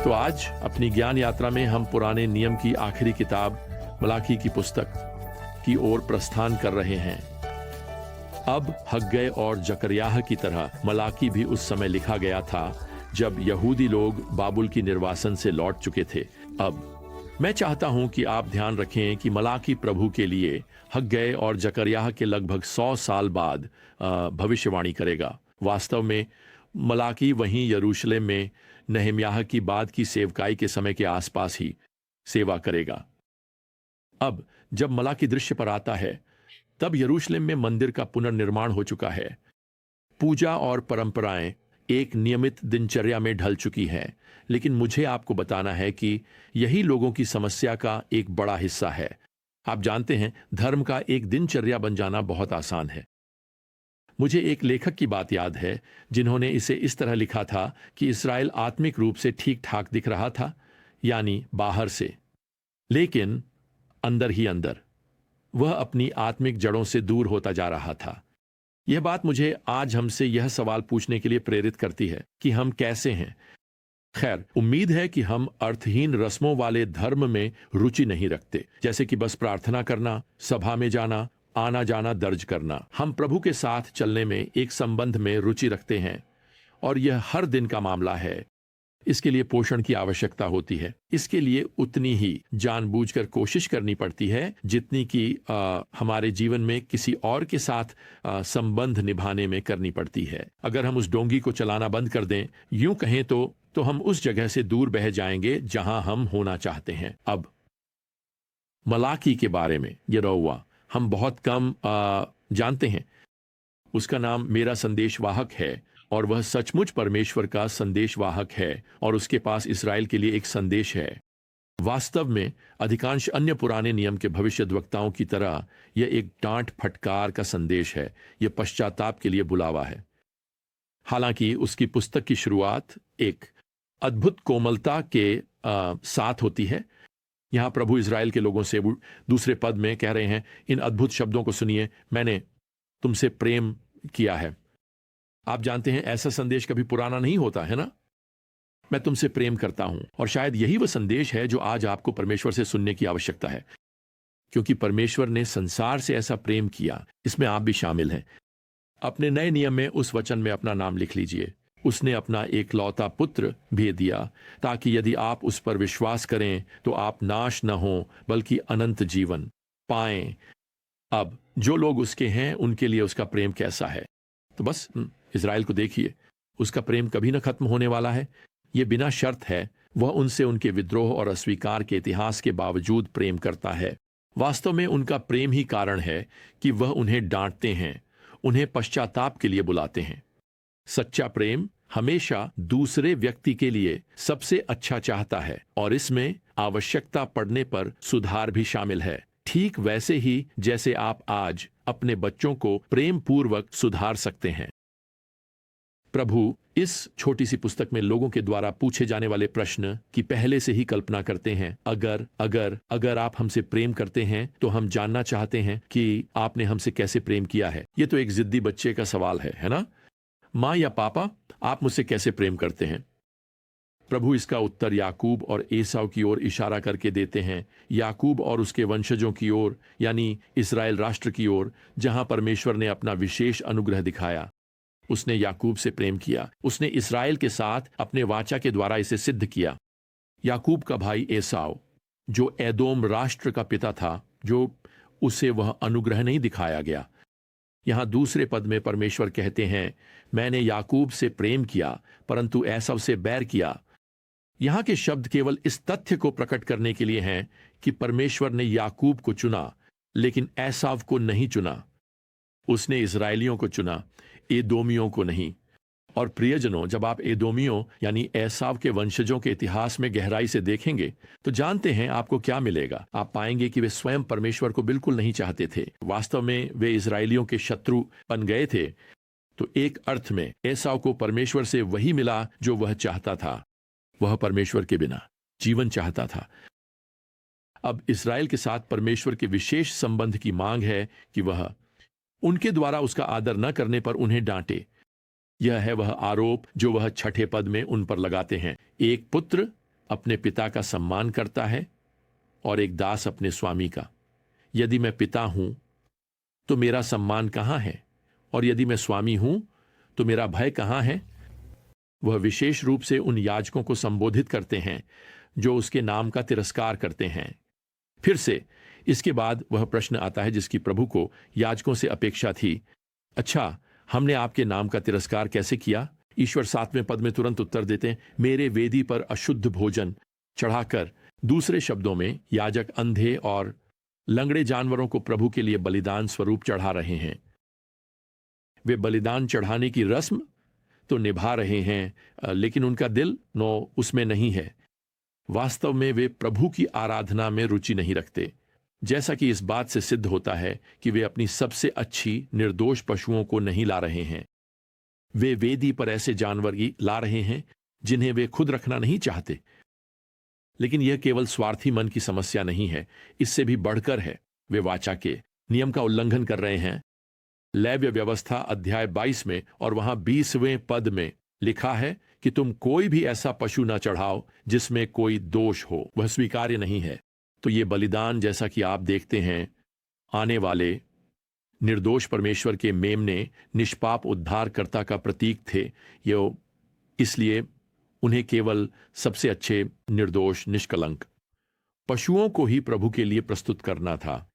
तो आज अपनी ज्ञान यात्रा में हम पुराने नियम की आखिरी किताब मलाकी की पुस्तक की ओर प्रस्थान कर रहे हैं। अब हग्गै और जकरयाह की तरह मलाकी भी उस समय लिखा गया था जब यहूदी लोग बाबुल की निर्वासन से लौट चुके थे। अब मैं चाहता हूं कि आप ध्यान रखें कि मलाकी प्रभु के लिए हग्गै और जकरयाह के लगभग 100 साल बाद भविष्यवाणी करेगा। वास्तव में मलाकी वहीं यरूशलेम में नहम्याह की बाद की सेवकाई के समय के आसपास ही सेवा करेगा। अब जब मलाकी दृश्य पर आता है तब यरूशलेम में मंदिर का पुनर्निर्माण हो चुका है। पूजा और परंपराएं एक नियमित दिनचर्या में ढल चुकी हैं, लेकिन मुझे आपको बताना है कि यही लोगों की समस्या का एक बड़ा हिस्सा है। आप जानते हैं, धर्म का एक दिनचर्या बन जाना बहुत आसान है। मुझे एक लेखक की बात याद है जिन्होंने इसे इस तरह लिखा था कि इस्राएल आत्मिक रूप से ठीक ठाक दिख रहा था, यानी बाहर से, लेकिन अंदर ही अंदर वह अपनी आत्मिक जड़ों से दूर होता जा रहा था। यह बात मुझे आज हमसे यह सवाल पूछने के लिए प्रेरित करती है कि हम कैसे हैं। खैर, उम्मीद है कि हम अर्थहीन रस्मों वाले धर्म में रुचि नहीं रखते, जैसे कि बस प्रार्थना करना, सभा में जाना, आना जाना दर्ज करना। हम प्रभु के साथ चलने में एक संबंध में रुचि रखते हैं और यह हर दिन का मामला है। इसके लिए पोषण की आवश्यकता होती है। इसके लिए उतनी ही जानबूझकर कोशिश करनी पड़ती है जितनी कि हमारे जीवन में किसी और के साथ संबंध निभाने में करनी पड़ती है। अगर हम उस डोंगी को चलाना बंद कर दें, यूं कहें तो हम उस जगह से दूर बह जाएंगे जहां हम होना चाहते हैं। अब मलाकी के बारे में यहोवा हम बहुत कम जानते हैं। उसका नाम मेरा संदेशवाहक है और वह सचमुच परमेश्वर का संदेशवाहक है और उसके पास इस्राएल के लिए एक संदेश है। वास्तव में अधिकांश अन्य पुराने नियम के भविष्यद्वक्ताओं की तरह यह एक डांट फटकार का संदेश है। यह पश्चाताप के लिए बुलावा है। हालांकि उसकी पुस्तक की शुरुआत एक अद्भुत कोमलता के साथ होती है। यहां प्रभु इस्राएल के लोगों से दूसरे पद में कह रहे हैं, इन अद्भुत शब्दों को सुनिए, मैंने तुमसे प्रेम किया है। आप जानते हैं, ऐसा संदेश कभी पुराना नहीं होता है ना। मैं तुमसे प्रेम करता हूं, और शायद यही वह संदेश है जो आज आपको परमेश्वर से सुनने की आवश्यकता है, क्योंकि परमेश्वर ने संसार से ऐसा प्रेम किया, इसमें आप भी शामिल हैं। अपने नए नियम में उस वचन में अपना नाम लिख लीजिए। उसने अपना एकलौता पुत्र भेज दिया ताकि यदि आप उस पर विश्वास करें तो आप नाश न हो बल्कि अनंत जीवन पाएं। अब जो लोग उसके हैं उनके लिए उसका प्रेम कैसा है, तो बस इज़राइल को देखिए। उसका प्रेम कभी न खत्म होने वाला है। यह बिना शर्त है। वह उनसे उनके विद्रोह और अस्वीकार के इतिहास के बावजूद प्रेम करता है। वास्तव में उनका प्रेम ही कारण है कि वह उन्हें डांटते हैं, उन्हें पश्चाताप के लिए बुलाते हैं। सच्चा प्रेम हमेशा दूसरे व्यक्ति के लिए सबसे अच्छा चाहता है और इसमें आवश्यकता पड़ने पर सुधार भी शामिल है, ठीक वैसे ही जैसे आप आज अपने बच्चों को प्रेम पूर्वक सुधार सकते हैं। प्रभु इस छोटी सी पुस्तक में लोगों के द्वारा पूछे जाने वाले प्रश्न की पहले से ही कल्पना करते हैं। अगर आप हमसे प्रेम करते हैं तो हम जानना चाहते हैं कि आपने हमसे कैसे प्रेम किया है। ये तो एक जिद्दी बच्चे का सवाल है ना? माँ या पापा, आप मुझसे कैसे प्रेम करते हैं? प्रभु इसका उत्तर याकूब और एसाव की ओर इशारा करके देते हैं। याकूब और उसके वंशजों की ओर, यानी इस्राएल राष्ट्र की ओर, जहां परमेश्वर ने अपना विशेष अनुग्रह दिखाया। उसने याकूब से प्रेम किया। उसने इस्राएल के साथ अपने वाचा के द्वारा इसे सिद्ध किया। याकूब का भाई एसाव, जो एदोम राष्ट्र का पिता था, जो उसे वह अनुग्रह नहीं दिखाया गया। यहां दूसरे पद में परमेश्वर कहते हैं, मैंने याकूब से प्रेम किया परंतु एसाव से बैर किया। यहां के शब्द केवल इस तथ्य को प्रकट करने के लिए हैं कि परमेश्वर ने याकूब को चुना लेकिन एसाव को नहीं चुना। उसने इस्राएलियों को चुना, एदोमियों को नहीं। और प्रियजनों, जब आप एदोमियों यानी एसाव के वंशजों के इतिहास में गहराई से देखेंगे तो जानते हैं आपको क्या मिलेगा। आप पाएंगे कि वे स्वयं परमेश्वर को बिल्कुल नहीं चाहते थे। वास्तव में वे इस्राएलियों के शत्रु बन गए थे। तो एक अर्थ में एसाव को परमेश्वर से वही मिला जो वह चाहता था। वह परमेश्वर के बिना जीवन चाहता था। अब इस्राएल के साथ परमेश्वर के विशेष संबंध की मांग है कि वह उनके द्वारा उसका आदर न करने पर उन्हें डांटे। यह है वह आरोप जो वह छठे पद में उन पर लगाते हैं। एक पुत्र अपने पिता का सम्मान करता है और एक दास अपने स्वामी का। यदि मैं पिता हूं तो मेरा सम्मान कहां है, और यदि मैं स्वामी हूं तो मेरा भय कहां है? वह विशेष रूप से उन याजकों को संबोधित करते हैं जो उसके नाम का तिरस्कार करते हैं। फिर से इसके बाद वह प्रश्न आता है जिसकी प्रभु को याजकों से अपेक्षा थी। अच्छा, हमने आपके नाम का तिरस्कार कैसे किया? ईश्वर 7वें पद में तुरंत उत्तर देते हैं, मेरे वेदी पर अशुद्ध भोजन चढ़ाकर। दूसरे शब्दों में, याजक अंधे और लंगड़े जानवरों को प्रभु के लिए बलिदान स्वरूप चढ़ा रहे हैं। वे बलिदान चढ़ाने की रस्म तो निभा रहे हैं, लेकिन उनका दिल उसमें नहीं है। वास्तव में वे प्रभु की आराधना में रुचि नहीं रखते, जैसा कि इस बात से सिद्ध होता है कि वे अपनी सबसे अच्छी निर्दोष पशुओं को नहीं ला रहे हैं। वे वेदी पर ऐसे जानवर ही ला रहे हैं जिन्हें वे खुद रखना नहीं चाहते। लेकिन यह केवल स्वार्थी मन की समस्या नहीं है, इससे भी बढ़कर है। वे वाचा के नियम का उल्लंघन कर रहे हैं। लेव्य व्यवस्था अध्याय 22 में और वहां 20वें पद में लिखा है कि तुम कोई भी ऐसा पशु न चढ़ाओ जिसमें कोई दोष हो, वह स्वीकार्य नहीं है। तो ये बलिदान, जैसा कि आप देखते हैं, आने वाले निर्दोष परमेश्वर के मेमने निष्पाप उद्धारकर्ता का प्रतीक थे। ये इसलिए उन्हें केवल सबसे अच्छे, निर्दोष, निष्कलंक पशुओं को ही प्रभु के लिए प्रस्तुत करना था।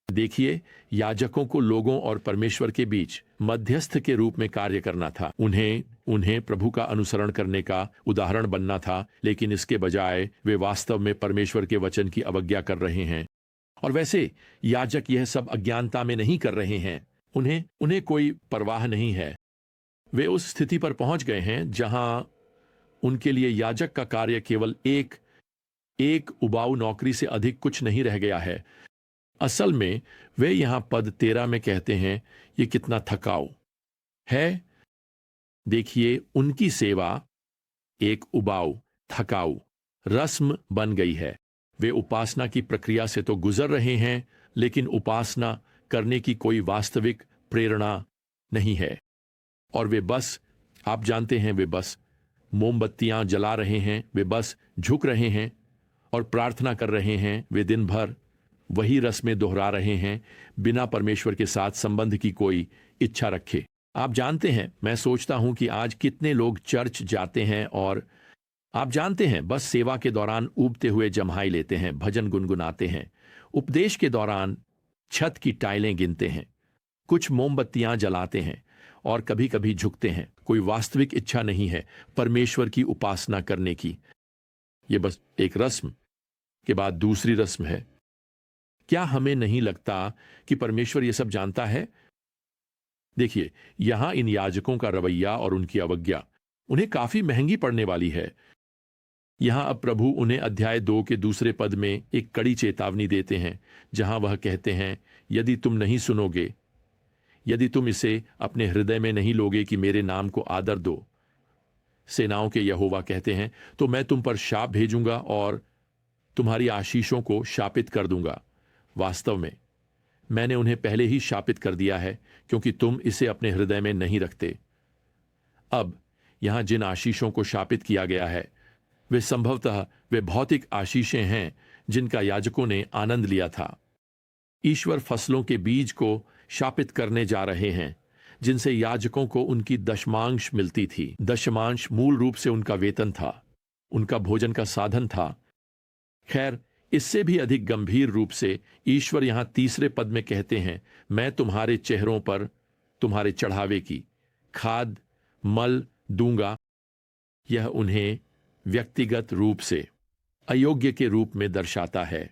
देखिए, याजकों को लोगों और परमेश्वर के बीच मध्यस्थ के रूप में कार्य करना था। उन्हें प्रभु का अनुसरण करने का उदाहरण बनना था, लेकिन इसके बजाय वे वास्तव में परमेश्वर के वचन की अवज्ञा कर रहे हैं। और वैसे याजक यह सब अज्ञानता में नहीं कर रहे हैं। उन्हें कोई परवाह नहीं है। वे उस स्थिति पर पहुंच गए हैं जहां उनके लिए याजक का कार्य केवल एक उबाऊ नौकरी से अधिक कुछ नहीं रह गया है। असल में वे यहां पद 13 में कहते हैं, ये कितना थकाऊ है। देखिए, उनकी सेवा एक उबाऊ, थकाऊ रस्म बन गई है। वे उपासना की प्रक्रिया से तो गुजर रहे हैं, लेकिन उपासना करने की कोई वास्तविक प्रेरणा नहीं है। और वे बस, आप जानते हैं, वे बस मोमबत्तियां जला रहे हैं, वे बस झुक रहे हैं और प्रार्थना कर रहे हैं। वे दिन भर वही रस्में दोहरा रहे हैं, बिना परमेश्वर के साथ संबंध की कोई इच्छा रखे। आप जानते हैं, मैं सोचता हूं कि आज कितने लोग चर्च जाते हैं और आप जानते हैं, बस सेवा के दौरान ऊबते हुए जम्हाई लेते हैं, भजन गुनगुनाते हैं, उपदेश के दौरान छत की टाइलें गिनते हैं, कुछ मोमबत्तियां जलाते हैं और कभी कभी झुकते हैं। कोई वास्तविक इच्छा नहीं है परमेश्वर की उपासना करने की। यह बस एक रस्म के बाद दूसरी रस्म है। क्या हमें नहीं लगता कि परमेश्वर यह सब जानता है? देखिए, यहां इन याजकों का रवैया और उनकी अवज्ञा उन्हें काफी महंगी पड़ने वाली है। यहां अब प्रभु उन्हें अध्याय 2 के दूसरे पद में एक कड़ी चेतावनी देते हैं, जहां वह कहते हैं, यदि तुम नहीं सुनोगे, यदि तुम इसे अपने हृदय में नहीं लोगे कि मेरे नाम को आदर दो, सेनाओं के यहोवा कहते हैं, तो मैं तुम पर शाप भेजूंगा और तुम्हारी आशीषों को शापित कर दूंगा। वास्तव में मैंने उन्हें पहले ही शापित कर दिया है, क्योंकि तुम इसे अपने हृदय में नहीं रखते। अब यहां जिन आशीषों को शापित किया गया है, वे संभवतः वे भौतिक आशीषें हैं जिनका याजकों ने आनंद लिया था। ईश्वर फसलों के बीज को शापित करने जा रहे हैं, जिनसे याजकों को उनकी दशमांश मिलती थी। दशमांश मूल रूप से उनका वेतन था, उनका भोजन का साधन था। खैर, इससे भी अधिक गंभीर रूप से ईश्वर यहां तीसरे पद में कहते हैं, मैं तुम्हारे चेहरों पर तुम्हारे चढ़ावे की खाद मल दूंगा। यह उन्हें व्यक्तिगत रूप से अयोग्य के रूप में दर्शाता है।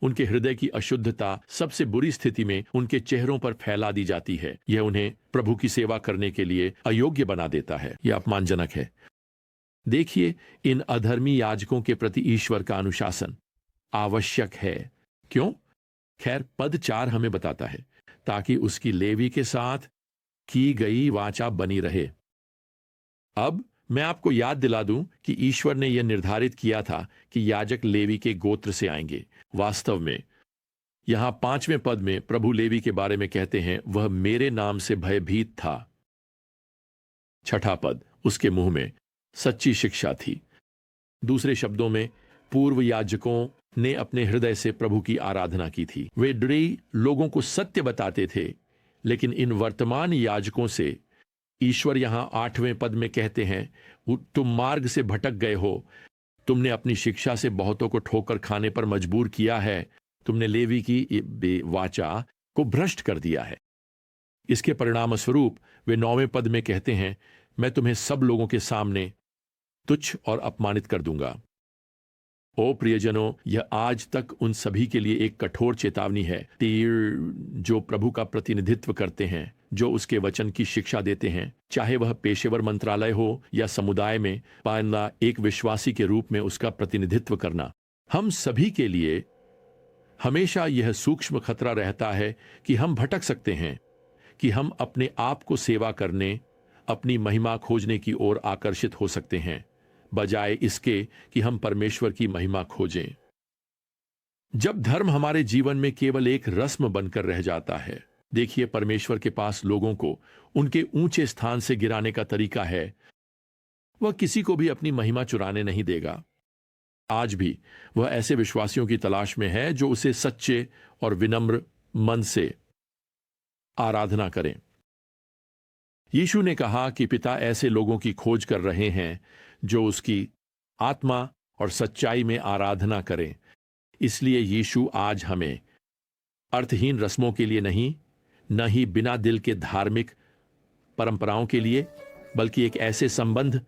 उनके हृदय की अशुद्धता सबसे बुरी स्थिति में उनके चेहरों पर फैला दी जाती है। यह उन्हें प्रभु की सेवा करने के लिए अयोग्य बना देता है। यह अपमानजनक है। देखिए, इन अधर्मी याजकों के प्रति ईश्वर का अनुशासन आवश्यक है। क्यों? खैर, पद 4 हमें बताता है, ताकि उसकी लेवी के साथ की गई वाचा बनी रहे। अब मैं आपको याद दिला दूं कि ईश्वर ने यह निर्धारित किया था कि याजक लेवी के गोत्र से आएंगे। वास्तव में यहां 5वें पद में प्रभु लेवी के बारे में कहते हैं, वह मेरे नाम से भयभीत था। 6ठा पद, उसके मुंह में सच्ची शिक्षा थी। दूसरे शब्दों में, पूर्व याजकों ने अपने हृदय से प्रभु की आराधना की थी। वे डरे लोगों को सत्य बताते थे, लेकिन इन वर्तमान याजकों से ईश्वर यहां 8वें पद में कहते हैं, तुम मार्ग से भटक गए हो, तुमने अपनी शिक्षा से बहुतों को ठोकर खाने पर मजबूर किया है, तुमने लेवी की वाचा को भ्रष्ट कर दिया है। इसके परिणाम स्वरूप वे 9वें पद में कहते हैं, मैं तुम्हें सब लोगों के सामने तुच्छ और अपमानित कर दूंगा। ओ प्रियजनों, यह आज तक उन सभी के लिए एक कठोर चेतावनी है जो प्रभु का प्रतिनिधित्व करते हैं, जो उसके वचन की शिक्षा देते हैं, चाहे वह पेशेवर मंत्रालय हो या समुदाय में पालना, एक विश्वासी के रूप में उसका प्रतिनिधित्व करना। हम सभी के लिए हमेशा यह सूक्ष्म खतरा रहता है कि हम भटक सकते हैं, कि हम अपने आप को सेवा करने, अपनी महिमा खोजने की ओर आकर्षित हो सकते हैं, बजाय इसके कि हम परमेश्वर की महिमा खोजें। जब धर्म हमारे जीवन में केवल एक रस्म बनकर रह जाता है, देखिए, परमेश्वर के पास लोगों को उनके ऊंचे स्थान से गिराने का तरीका है। वह किसी को भी अपनी महिमा चुराने नहीं देगा। आज भी वह ऐसे विश्वासियों की तलाश में है जो उसे सच्चे और विनम्र मन से आराधना करें। यीशु ने कहा कि पिता ऐसे लोगों की खोज कर रहे हैं जो उसकी आत्मा और सच्चाई में आराधना करें। इसलिए यीशु आज हमें अर्थहीन रस्मों के लिए नहीं, न ही बिना दिल के धार्मिक परंपराओं के लिए, बल्कि एक ऐसे संबंध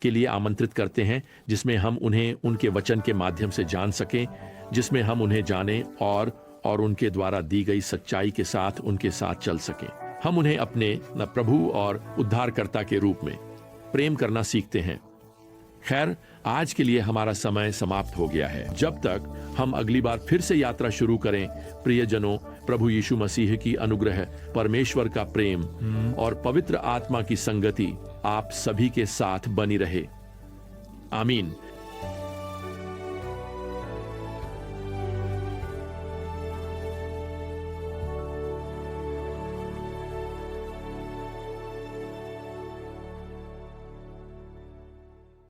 के लिए आमंत्रित करते हैं जिसमें हम उन्हें उनके वचन के माध्यम से जान सकें, जिसमें हम उन्हें जानें और उनके द्वारा दी गई सच्चाई के साथ उनके साथ चल सकें। हम उन्हें अपने प्रभु और उद्धारकर्ता के रूप में प्रेम करना सीखते हैं। खैर, आज के लिए हमारा समय समाप्त हो गया है। जब तक हम अगली बार फिर से यात्रा शुरू करें, प्रियजनों, प्रभु यीशु मसीह की अनुग्रह, परमेश्वर का प्रेम और पवित्र आत्मा की संगति आप सभी के साथ बनी रहे। आमीन।